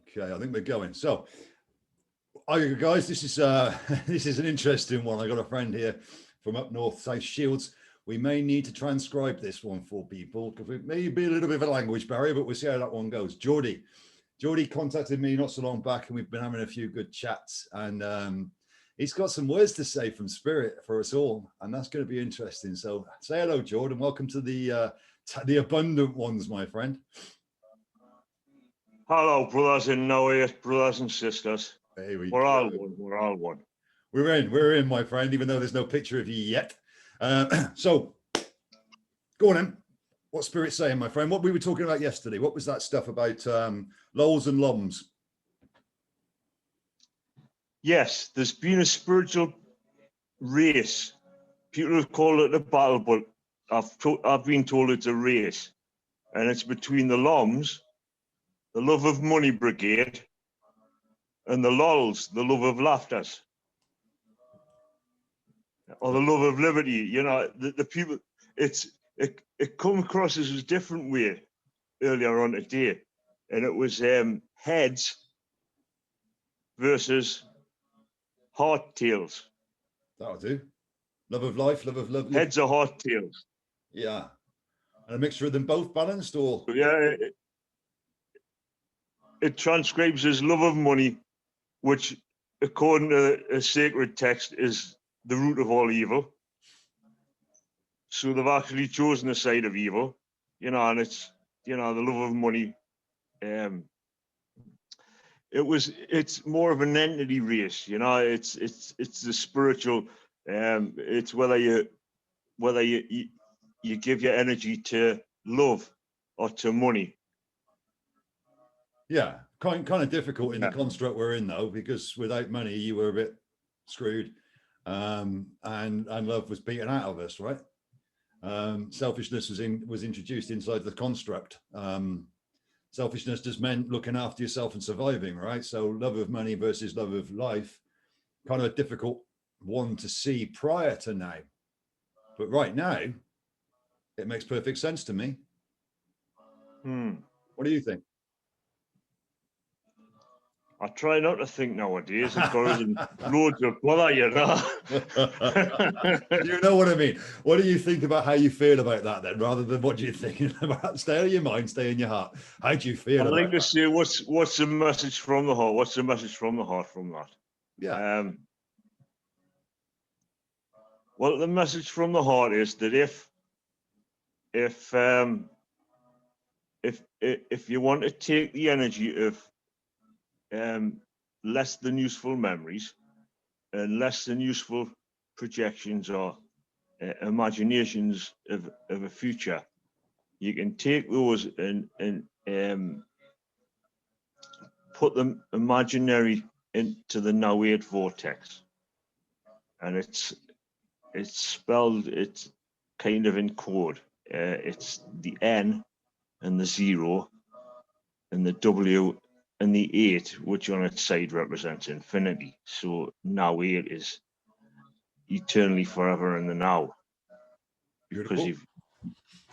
Okay, I think we're going. So, guys, this is this is an interesting one. I got a friend here from up north, South Shields. We may need to transcribe this one for people because it may be a little bit of a language barrier, but we'll see how that one goes. Geordie contacted me not so long back, and we've been having a few good chats. And he's got some words to say from Spirit for us all, and that's going to be interesting. So, say hello, Jordan. Welcome to the abundant ones, my friend. Hello, brothers and n0w8, brothers and sisters. We're all one. We're all one. We're in, my friend, even though there's no picture of you yet. So, go on then. What's Spirit saying, my friend? What we were talking about yesterday? What was that stuff about lols and loms? Yes, there's been a spiritual race. People have called it a battle, but I've been told it's a race, and it's between the loms, the love of money brigade, and the lols, the love of laughters, or the love of liberty. You know, the people. It come across as a different way earlier on today, and it was heads versus heart tails. That'll do. Love of life, love of love. Heads or heart tails. Yeah, and a mixture of them both balanced, or yeah. It transcribes as love of money, which, according to a sacred text, is the root of all evil. So they've actually chosen the side of evil, you know, and it's, you know, the love of money. It's more of an entity race, you know. It's the spiritual. It's whether you give your energy to love or to money. Yeah, kind of difficult in the construct we're in, though, because without money you were a bit screwed, and love was beaten out of us, right? Selfishness was introduced inside the construct. Selfishness just meant looking after yourself and surviving, right? So love of money versus love of life, kind of a difficult one to see prior to now, but right now it makes perfect sense to me. What do you think? I try not to think nowadays. It goes in loads of bother, you know. You know what I mean? What do you think about how you feel about that then, rather than what you're thinking about? Stay in your mind, stay in your heart. How do you feel about that? I like to say, what's the message from the heart? What's the message from the heart from that? Yeah. Well, the message from the heart is that if you want to take the energy of less than useful memories and less than useful projections or imaginations of a future, you can take those and put them imaginary into the n0w8 vortex, and it's spelled, it's kind of in code. It's the N and the 0 and the W and the 8, which on its side represents infinity. So n0w8 is eternally forever in the now. Beautiful. Because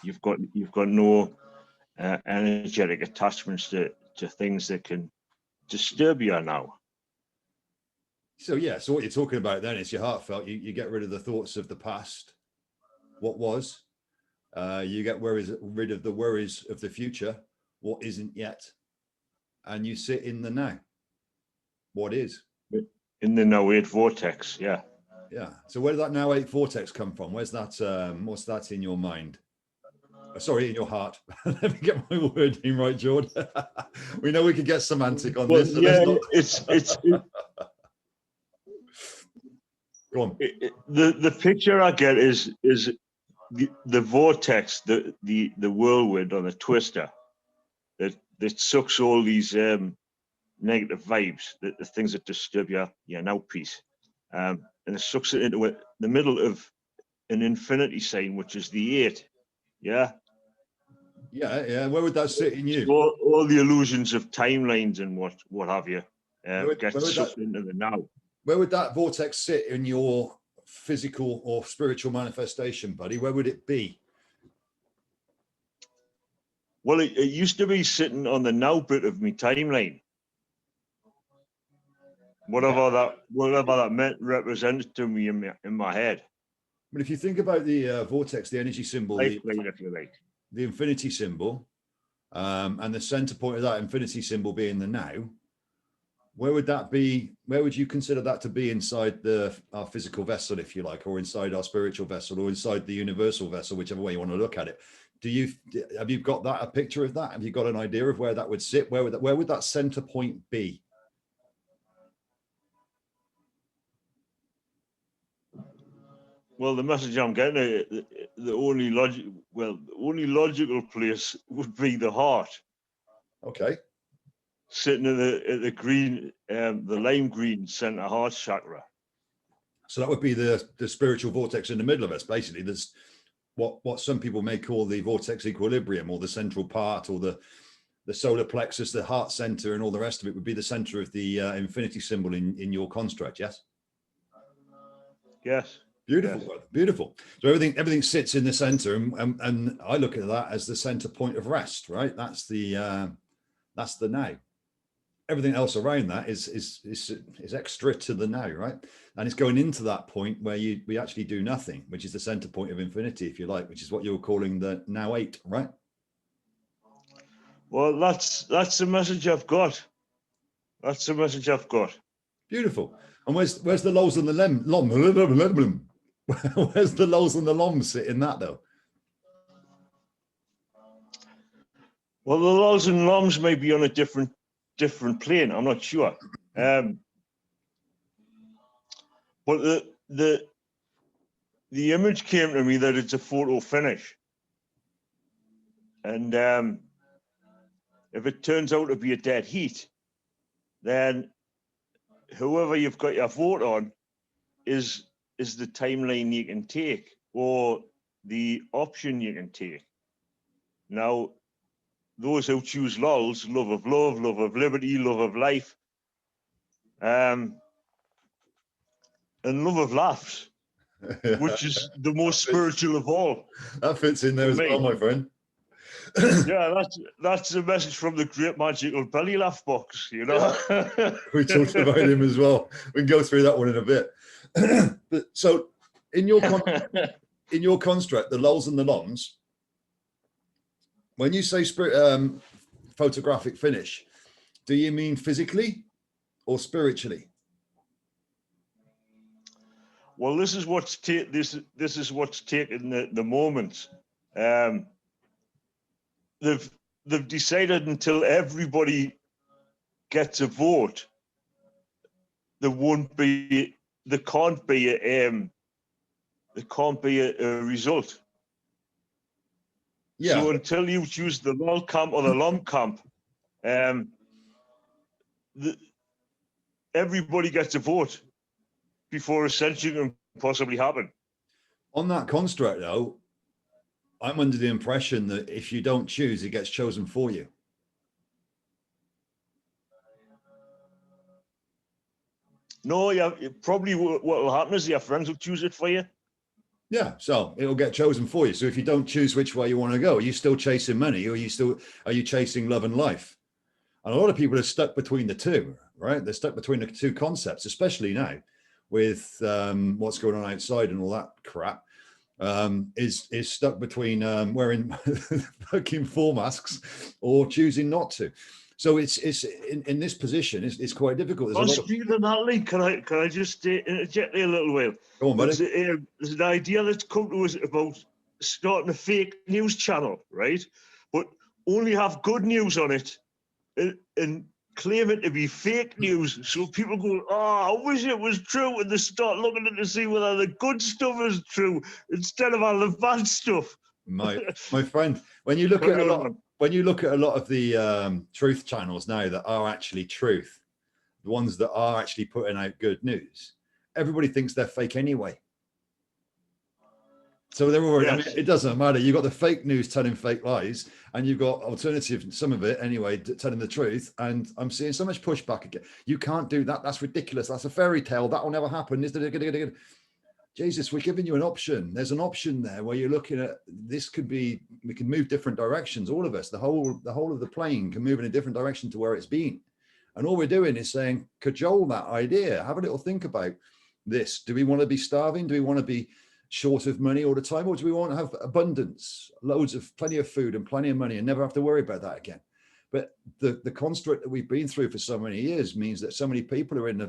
you've got no energetic attachments to things that can disturb you now. So yeah, so what you're talking about then is your heartfelt. You get rid of the thoughts of the past, what was. You get rid of the worries of the future, what isn't yet, and you sit in the now, what is. In the n0w8 vortex, yeah. Yeah. So where did that n0w8 vortex come from? Where's that? What's that in your mind? Sorry, in your heart. Let me get my wording right, George. We know we could get semantic on this. So yeah, it's Go on. The picture I get is the vortex, the whirlwind or the twister that sucks all these negative vibes, the things that disturb your now peace, and it sucks it into the middle of an infinity sign, which is the 8. Yeah. Yeah. Where would that sit in you? So all the illusions of timelines and what have you get sucked into the now. Where would that vortex sit in your physical or spiritual manifestation, buddy? Where would it be? Well, it used to be sitting on the now bit of my timeline. whatever that meant represented to me in my head. But if you think about the vortex, the energy symbol, Life plane, if you like. the infinity symbol, and the center point of that infinity symbol being the now, where would that be? Where would you consider that to be inside our physical vessel, if you like, or inside our spiritual vessel, or inside the universal vessel, whichever way you want to look at it? Have you got a picture of that? Have you got an idea of where that would sit? Where would that center point be? Well, the message I'm getting, the only logical place would be the heart. Okay. Sitting at the green, the lime green center heart chakra. So that would be the spiritual vortex in the middle of us. Basically, there's what some people may call the vortex equilibrium, or the central part, or the solar plexus, the heart center, and all the rest of it would be the center of the infinity symbol in your construct. Yes. Yes. Beautiful, yes. Beautiful. So everything sits in the center, and I look at that as the center point of rest. Right. That's the now. Everything else around that is extra to the now, right? And it's going into that point where we actually do nothing, which is the center point of infinity, if you like, which is what you're calling the n0w8, right? Well, that's the message I've got. That's the message I've got. Beautiful. And where's the lows and the lom? Where's the lows and the loms sit in that, though? Well, the lows and loms may be on a different plane. I'm not sure. But the image came to me that it's a photo finish, and if it turns out to be a dead heat, then whoever you've got your vote on is the timeline you can take, or the option you can take. Now, those who choose LOLs, love of love, love of liberty, love of life, and love of laughs, which is the most spiritual of all. That fits in there as well, my friend. Yeah, that's the message from the great magical belly laugh box, you know. We talked about him as well. We can go through that one in a bit. But so in your construct, the lols and the loms, when you say photographic finish, do you mean physically or spiritually? Well, this is what's taken the moment. They've decided until everybody gets a vote, there can't be a result. Yeah. So until you choose the lol camp or the lom camp, everybody gets a vote before ascension can possibly happen. On that construct, though, I'm under the impression that if you don't choose, it gets chosen for you. No, probably what will happen is your friends will choose it for you. Yeah, so it'll get chosen for you. So if you don't choose which way you want to go, are you still chasing money, or are you chasing love and life? And a lot of people are stuck between the two, right? They're stuck between the two concepts, especially now with what's going on outside and all that crap. Is stuck between wearing fucking full masks or choosing not to. So it's in this position, it's quite difficult. Speaking of that, Lee, can I just interject a little while? Go on, buddy. There's an idea that's come to us about starting a fake news channel, right? But only have good news on it and claim it to be fake news. So people go, I wish it was true, and they start looking at it to see whether the good stuff is true instead of all the bad stuff. My friend, when you look at a lot of the truth channels now that are actually truth, the ones that are actually putting out good news, everybody thinks they're fake anyway. So they're already, yes. I mean, it doesn't matter. You've got the fake news telling fake lies, and you've got alternative, some of it anyway, telling the truth. And I'm seeing so much pushback again. You can't do that. That's ridiculous. That's a fairy tale. That will never happen. Jesus, we're giving you an option. There's an option there where you're looking at, this could be, we can move different directions. All of us, the whole of the plane can move in a different direction to where it's been. And all we're doing is saying, cajole that idea, have a little think about this. Do we want to be starving? Do we want to be short of money all the time? Or do we want to have abundance, plenty of food and plenty of money and never have to worry about that again? But the construct that we've been through for so many years means that so many people are in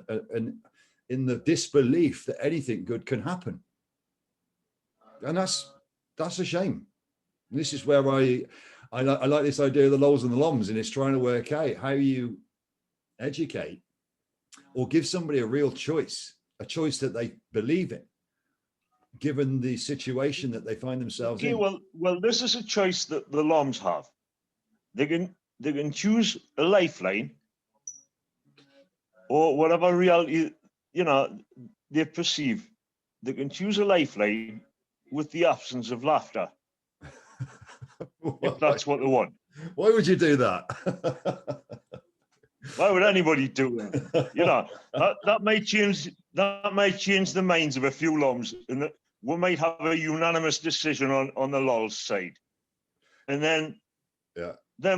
the disbelief that anything good can happen. And that's a shame. And this is where I like this idea of the lols and the loms, and it's trying to work out how you educate or give somebody a real choice, a choice that they believe in, given the situation that they find themselves in. Well, this is a choice that the LOMs have. They can choose a lifeline or whatever reality, they perceive. They can choose a lifeline with the absence of laughter. If that's what they want. Why would you do that? Why would anybody do that? That might change the minds of a few LOMs, and we might have a unanimous decision on the LOLs side. And then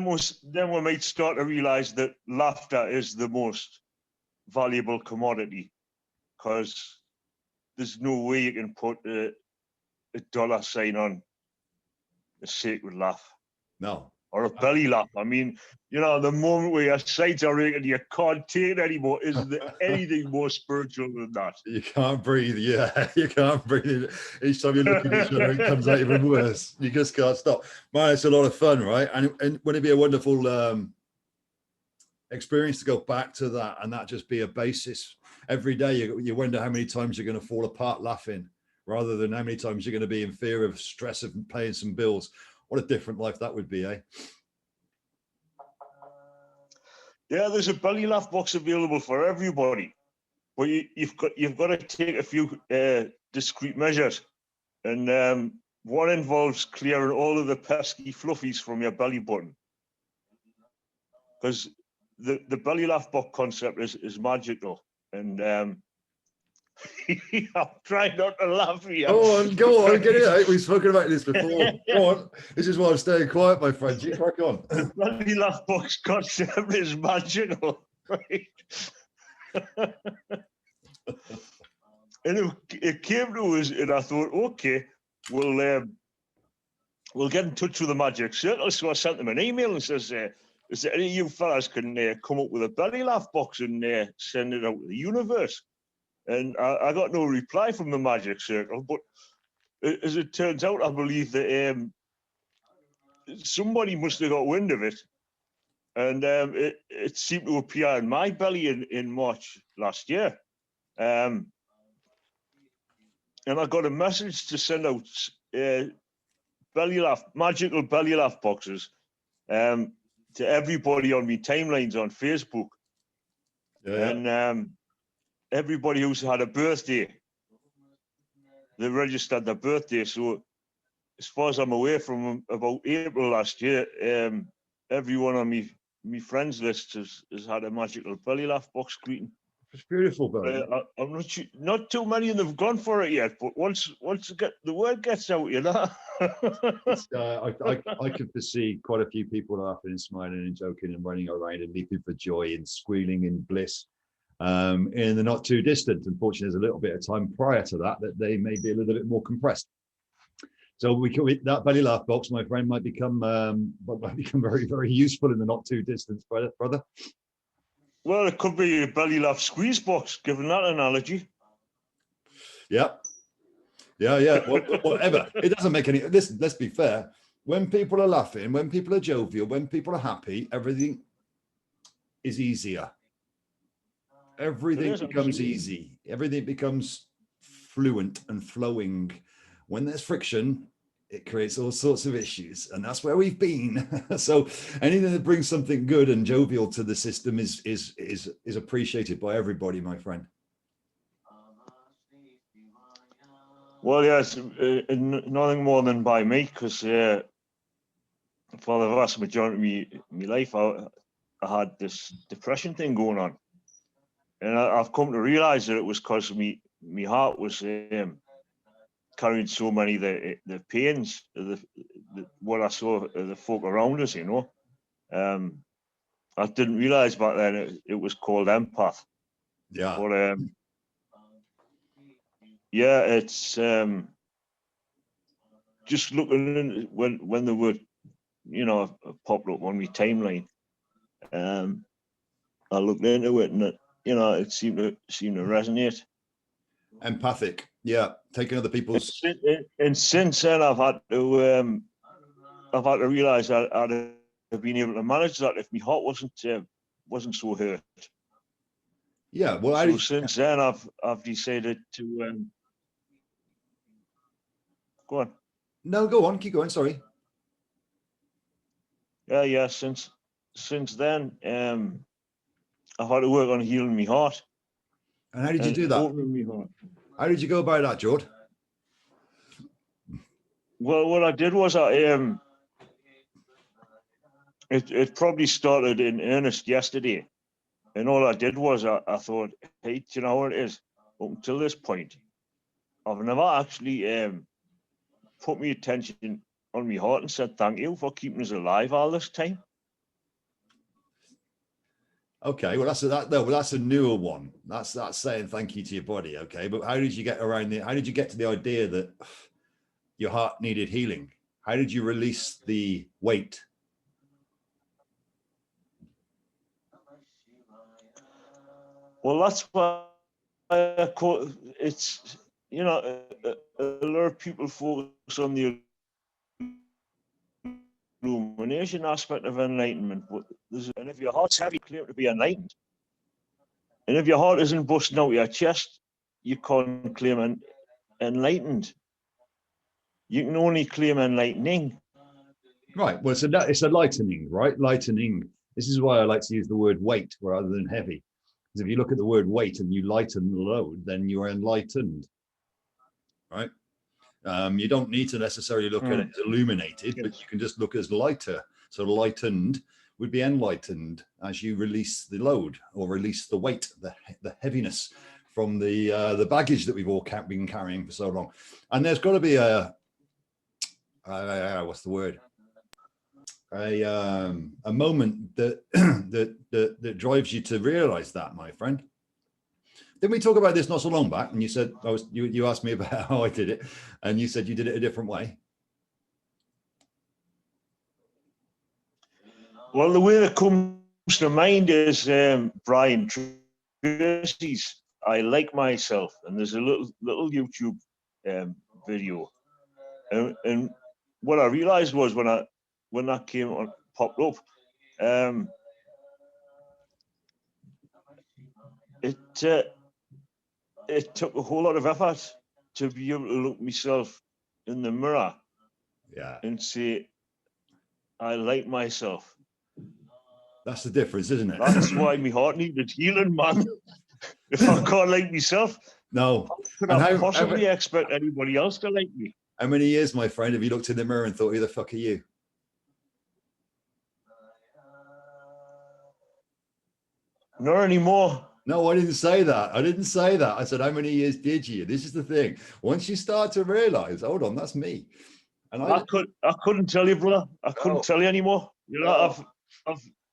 we might start to realize that laughter is the most valuable commodity, because there's no way you can put a dollar sign on a sacred laugh. No. Or a belly laugh. I mean, the moment where your sides are aching, you can't take it anymore. Is there anything more spiritual than that? You can't breathe. Yeah, you can't breathe. Each time you look at each other, it comes out even worse. You just can't stop. Man, it's a lot of fun, right? And wouldn't it be a wonderful experience to go back to that, and that just be a basis every day? You wonder how many times you're going to fall apart laughing, rather than how many times you're going to be in fear of stress of paying some bills. What a different life that would be, eh? Yeah, there's a belly laugh box available for everybody, but you've got to take a few discrete measures, and one involves clearing all of the pesky fluffies from your belly button, because the belly laugh box concept is magical, and I'm trying not to laugh here. Go on, get it out. We've spoken about this before. Go on. This is why I'm staying quiet, my friend. You crack on. The belly laugh box concept is magical, right? And it came to us, and I thought, okay, we'll get in touch with the Magic Circle. So I sent them an email and says, is there any of you fellas can come up with a belly laugh box and send it out to the universe? And I got no reply from the Magic Circle, but as it turns out, I believe that somebody must have got wind of it, and it seemed to appear in my belly in March last year. And I got a message to send out magical belly laugh boxes to everybody on my timelines on Facebook. Yeah. And everybody who's had a birthday, they registered their birthday. So as far as I'm aware, from about April last year, everyone on me friends list has had a magical belly laugh box greeting. It's beautiful, buddy. I'm not too many of them have gone for it yet, but once the word gets out, I can foresee quite a few people laughing and smiling and joking and running around and leaping for joy and squealing in bliss in the not too distant. Unfortunately, there's a little bit of time prior to that they may be a little bit more compressed. So that belly laugh box, my friend, might become very, very useful in the not too distant, brother. Well, it could be a belly laugh squeeze box, given that analogy. Yeah. Whatever. It doesn't make any. Listen, let's be fair. When people are laughing, when people are jovial, when people are happy, everything is easier. Everything becomes easy. Everything becomes fluent and flowing. When there's friction, it creates all sorts of issues, and that's where we've been. So anything that brings something good and jovial to the system is appreciated by everybody, my friend. Well, yes, nothing more than by me, because for the vast majority of my life, I had this depression thing going on, and I've come to realize that it was because my heart was carrying so many the pains, what I saw the folk around us, I didn't realize back then it was called empath. Yeah. But yeah, it's just looking in, when they were, you know, popped up on my timeline. I looked into it, and it, you know, it seemed to resonate. Empathic. Yeah. Taking other people's. And since then, I've had to realize I'd have been able to manage that if my heart wasn't so hurt. Yeah. Well, so since then, I've decided to go on. No, go on. Keep going. Sorry. Yeah. Since then, I've had to work on healing my heart. And how did you do that? Opening my heart. How did you go about that, j0rd? Well, what I did was it probably started in earnest yesterday, and all I did was I thought, hey, do you know what it is? Up until this point, I've never actually put my attention on my heart and said thank you for keeping us alive all this time. Okay, well that's a newer one. That's saying thank you to your body. Okay, but how did you get around how did you get to the idea that your heart needed healing? How did you release the weight? Well, that's why I call it's, you know, a lot of people focus on the illumination aspect of enlightenment, but and if your heart's heavy, claim to be enlightened. And if your heart isn't busting out your chest, you can't claim enlightened. You can only claim enlightening. Right. Well, it's a lightening, right? Lightening. This is why I like to use the word weight rather than heavy. Because if you look at the word weight and you lighten the load, then you are enlightened, right? You don't need to necessarily look at it as illuminated, yes, but you can just look as lighter. So lightened would be enlightened as you release the load or release the weight, the heaviness from the baggage that we've all been carrying for so long. And there's got to be a what's the word? A moment that that drives you to realize that, my friend. Didn't we talk about this not so long back? And you said you asked me about how I did it, and you said you did it a different way. Well, the way that comes to mind is Brian Tracy's "I Like Myself," and there's a little YouTube video, and what I realized was when that came on, popped up, it took a whole lot of effort to be able to look myself in the mirror, yeah, and say, I like myself. That's the difference, isn't it? That's why my heart needed healing, man. If I can't like myself, no. How could I possibly expect anybody else to like me? How many years, my friend, have you looked in the mirror and thought, who the fuck are you? Not anymore. No, I didn't say that. I didn't say that. I said, how many years did you? This is the thing. Once you start to realize, hold on, that's me. And I couldn't tell you, brother. I couldn't tell you anymore. You know,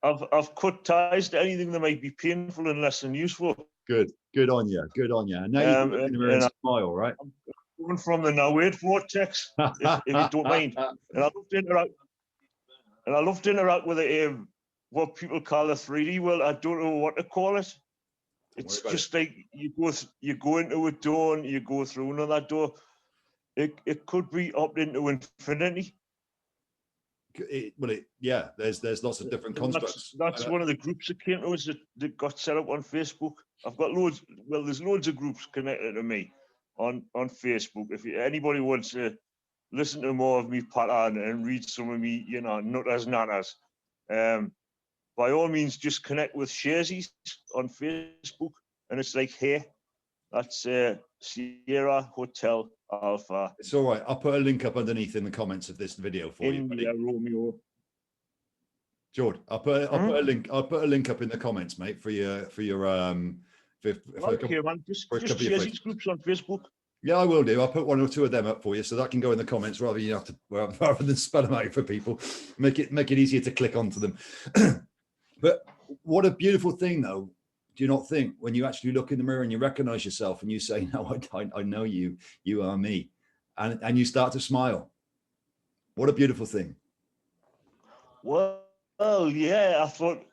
I've cut ties to anything that might be painful and less than useful. Good on you. Good on you. And now you can look in the mirror and smile, right? I'm going from the n0w8 vortex, if you don't mind. And I love to interact with it. What people call the 3D world. I don't know what to call it. It's just like you go into a door and you go through another door. It could be up into infinity. Yeah, there's lots of different constructs. That's one of the groups that came to us that got set up on Facebook. I've got loads. Well, there's loads of groups connected to me on Facebook. If anybody wants to listen to more of me pattern and read some of me, you know, natters, by all means, just connect with Sharesies on Facebook, and it's like, hey, that's Sierra Hotel Alpha. It's all right. I'll put a link up underneath in the comments of this video for you. India Romeo. j0rd, I'll put a link. I'll put a link up in the comments, mate, for your okay, man. Just Sharesies groups on Facebook. Yeah, I will do. I'll put one or two of them up for you, so that can go in the comments rather than spell them out for people. Make it easier to click onto them. But what a beautiful thing, though. Do you not think when you actually look in the mirror and you recognize yourself and you say, no, I know you, you are me, and you start to smile? What a beautiful thing. Well, yeah, I thought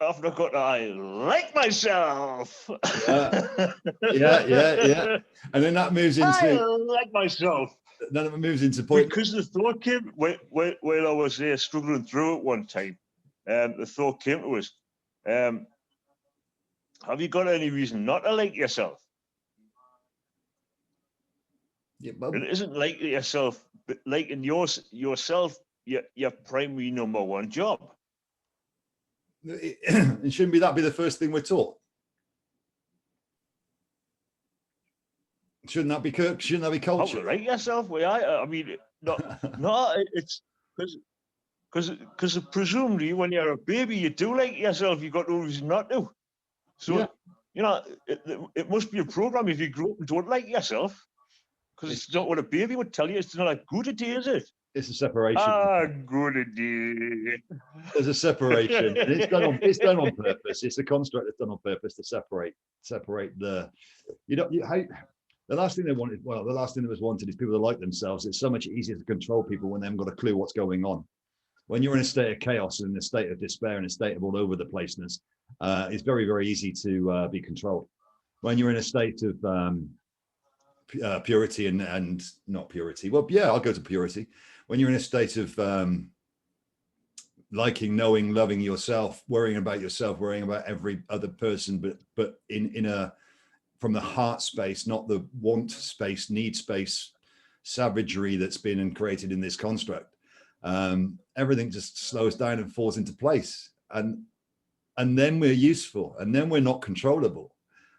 after I got I like myself. Yeah. And then that moves I into, like myself. then it moves into point. Because the thought came when I was struggling through it one time. The thought came to us, have you got any reason not to like yourself? Yeah, well, It isn't liking yourself, but liking yourself, your primary number one job. it shouldn't that be the first thing we're taught? Shouldn't that be culture? How to like yourself? I mean, no, it's because presumably when you're a baby, you do like yourself. You got no reason not to. So Yeah. you know, it must be a program if you grow up and don't like yourself, because it's not what a baby would tell you. It's not a good idea, is it? It's a separation. Ah, good idea. There's a separation, and it's done on purpose. It's a construct that's done on purpose to separate the, the last thing they wanted, well, the last thing that was wanted is people to like themselves. It's so much easier to control people when they haven't got a clue what's going on. When you're in a state of chaos and a state of despair and a state of all over the placeness, it's very, very easy to be controlled. When you're in a state of purity and not purity, well, yeah, I'll go to purity. When you're in a state of liking, knowing, loving yourself, worrying about yourself, worrying about every other person, but in a from the heart space, not the want space, need space, savagery that's been created in this construct. Everything just slows down and falls into place, and then we're useful, and then we're not controllable,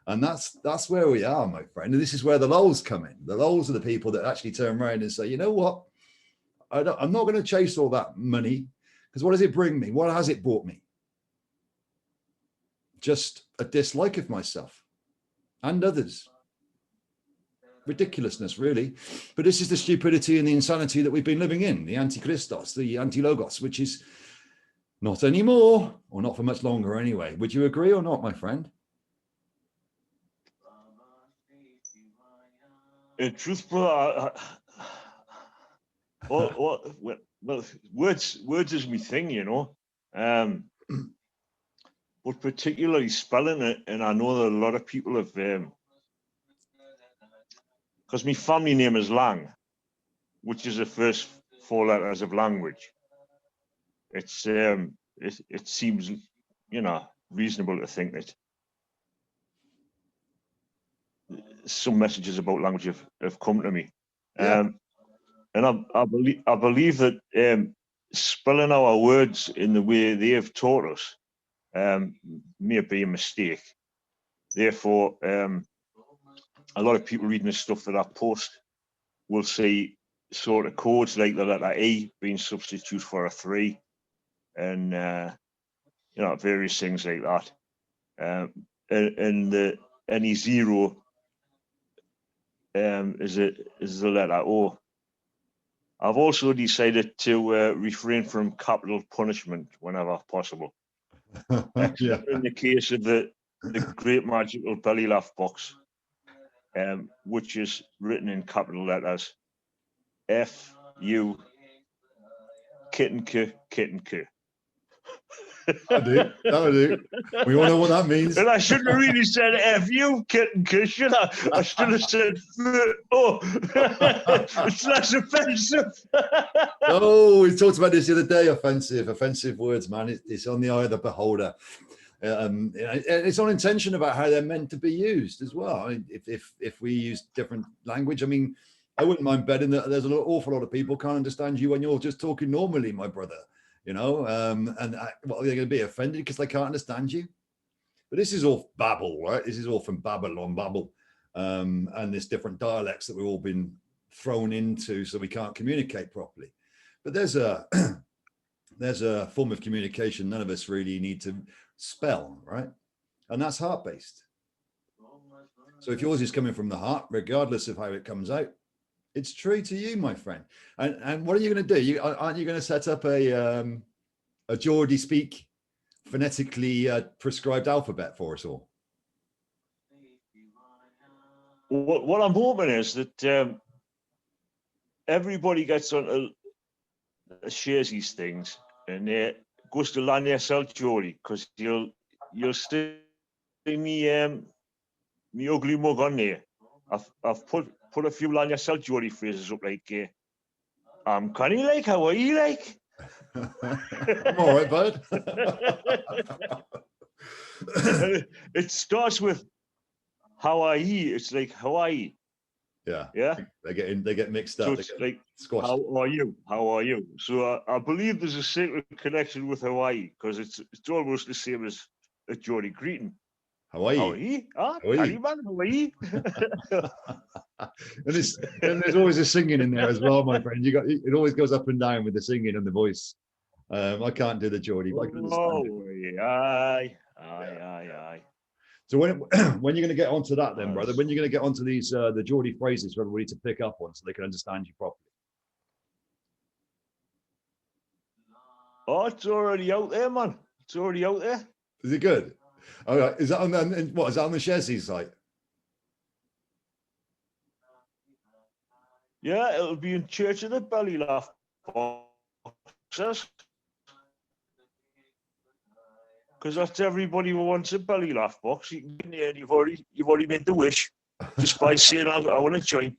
and that's where we are, my friend. And this is where the lulls come in. The lulls are the people that actually turn around and say, you know what, I'm not going to chase all that money, because what does it bring me? What has it brought me? Just a dislike of myself and others. Ridiculousness, really. But this is the stupidity and the insanity that we've been living in, the anti-Christos, the anti-logos, which is not anymore, or not for much longer anyway. Would you agree or not, my friend? In truth, brother, well, words is my thing, you know. But particularly spelling it, and I know that a lot of people have, because my family name is Lang, which is the first 4 letters of language. It's it seems, you know, reasonable to think that some messages about language have come to me. Yeah. And I believe that spelling our words in the way they have taught us may be a mistake. Therefore, a lot of people reading the stuff that I post will see sort of codes like the letter E being substituted for a 3, and you know, various things like that. And the n0 is the letter O. I've also decided to refrain from capital punishment whenever possible. Yeah. In the case of the great magical belly laugh box, which is written in capital letters, F-U kitten K. I do. We all know what that means. And I shouldn't have really said F-U kitten K, should I? I should have said oh. It's less offensive. Oh, we talked about this the other day. Offensive words, man. It's on the eye of the beholder. It's on intention about how they're meant to be used as well. I mean, if we use different language, I mean, I wouldn't mind betting that there's an awful lot of people can't understand you when you're just talking normally, my brother. You know, and what, they're going to be offended because they can't understand you. But this is all babble, right? This is all from Babylon, babble, and there's different dialects that we've all been thrown into, so we can't communicate properly. But there's a there's a form of communication none of us really need to spell, right? And that's heart-based. So if yours is coming from the heart, regardless of how it comes out, it's true to you, my friend. And what are you going to do? Aren't you going to set up a Geordie speak phonetically prescribed alphabet for us all? What I'm hoping is that everybody gets on shares these things and goes to land yourself, Geordie, because you'll see me me ugly mug on there. I've put a few land yourself, Geordie phrases up like can you like, how are you like? I'm all right, bud. It starts with how are you? It's like Hawaii. Yeah. Yeah. They get mixed up. So They it's get like squashed. how are you? How are you? So I believe there's a sacred connection with Hawaii because it's almost the same as a Geordie greeting. Hawaii. Hawaii? Ah, Hawaii. Taliban, Hawaii. and there's always a singing in there as well, my friend. It always goes up and down with the singing and the voice. I can't do the Geordie, but I can understand it. Aye. So when you're going to get onto that then, brother? Yes. When you're going to get onto these the Geordie phrases for everybody to pick up on so they can understand you properly? Oh, it's already out there, man. It's already out there. Is it good? All right. Is that on what is that on the Chesney site? Yeah, it'll be in Church of the Belly Laugh boxes. Because that's everybody who wants a belly laugh box. You can get in there and you've already made the wish just by saying I want to join.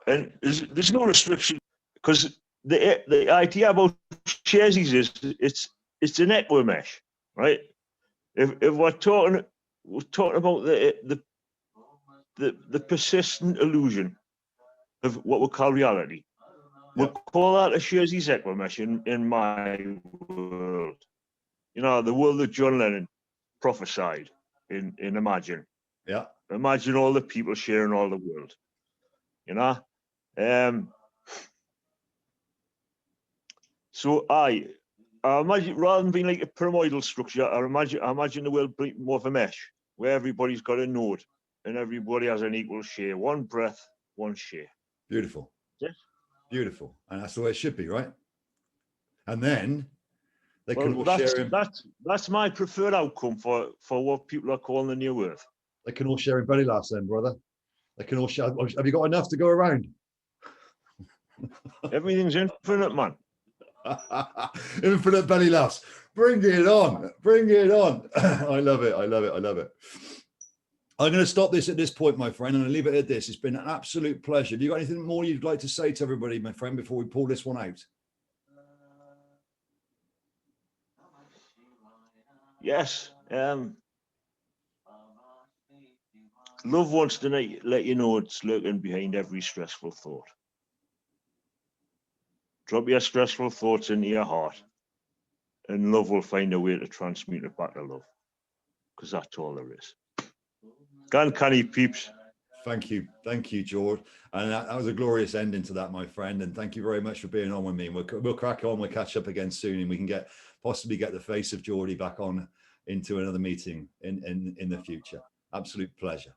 And there's no restriction because the idea about sharesies is it's an echo mesh, right? If we're talking about the persistent illusion of what we call reality, we'll call that a sharesies echo mesh in my world. You know, the world that John Lennon prophesied in Imagine. Yeah. Imagine all the people sharing all the world. You know? So I imagine rather than being like a pyramidal structure, I imagine the world being more of a mesh where everybody's got a node and everybody has an equal share. One breath, one share. Beautiful. Yes. Beautiful. And that's the way it should be, right? And then they can all that's, share in, that's my preferred outcome for what people are calling the new earth. they can all share in belly laughs then, brother. They can all share. Have you got enough to go around? Everything's infinite, man. Infinite belly laughs. Bring it on. Bring it on. I love it. I love it. I love it. I'm going to stop this at this point, my friend. I'm going to leave it at this. It's been an absolute pleasure. Have you got anything more you'd like to say to everybody, my friend, before we pull this one out? Yes. Love wants to let you know it's lurking behind every stressful thought. Drop your stressful thoughts into your heart, and love will find a way to transmute it back to love, because that's all there is. Canny peeps. Thank you, George. And that was a glorious ending to that, my friend. And thank you very much for being on with me. We'll crack on. We'll catch up again soon, and we can possibly get the face of Geordie back on into another meeting in the future. Absolute pleasure.